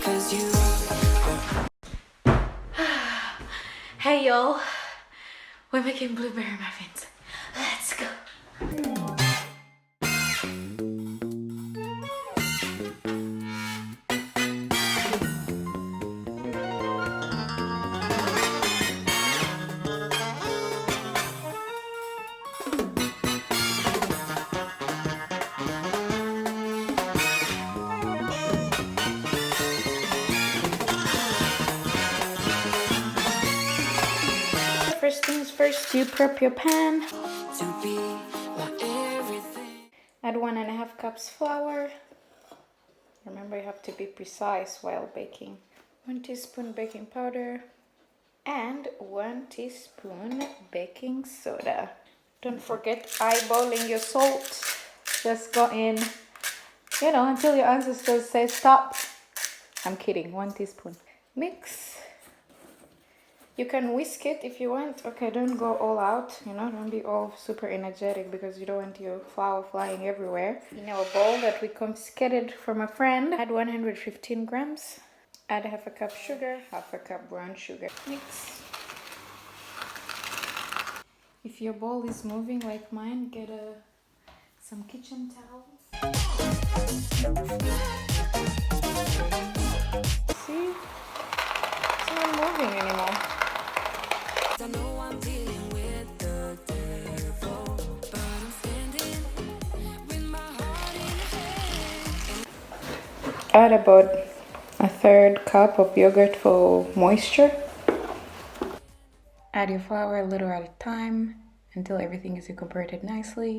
Cause you Hey y'all, we're making blueberry muffins. Let's go. First things first, you prep your pan. To be my everything. Add 1.5 cups flour. Remember, you have to be precise while baking. 1 teaspoon baking powder and 1 teaspoon baking soda. Don't forget eyeballing your salt. Just go in, until your ancestors say stop. I'm kidding, 1 teaspoon. Mix. You can whisk it if you want. Okay, don't go all out, don't be all super energetic because you don't want your flour flying everywhere. In our bowl that we confiscated from a friend, add 115 grams. Add 1/2 cup sugar, 1/2 cup brown sugar. Mix. If your bowl is moving like mine, get some kitchen towels. See? It's not moving anymore. I know I'm dealing with the devil, but I'm standing with my heart in hand. Add about 1/3 cup of yogurt for moisture. Add your flour a little at a time until everything is incorporated nicely.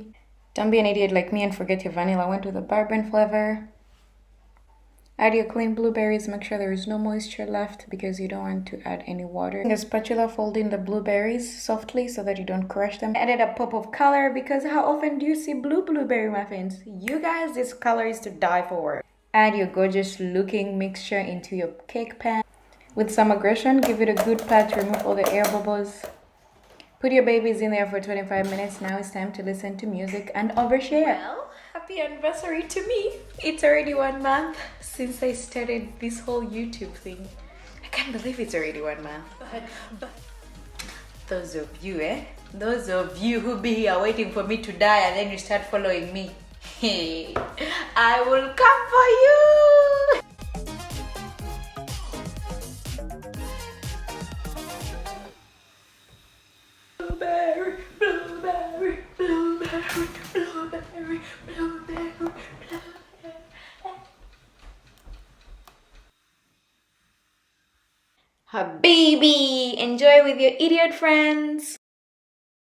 Don't be an idiot like me and forget your vanilla. I went with a bourbon flavor. Add your clean blueberries. Make sure there is no moisture left because you don't want to add any water. In a spatula, fold in the blueberries softly so that you don't crush them. Added a pop of color because how often do you see blueberry muffins? You guys, this color is to die for. Add your gorgeous looking mixture into your cake pan. With some aggression, give it a good pat to remove all the air bubbles. Put your babies in there for 25 minutes. Now it's time to listen to music and overshare. Well, happy anniversary to me. It's already 1 month since I started this whole YouTube thing. I can't believe it's already 1 month. But those of you, those of you who be here waiting for me to die and then you start following me. Hey, I will come for you. Blueberry, blueberry, blueberry, blueberry, blueberry, blueberry. Habibi, enjoy with your idiot friends.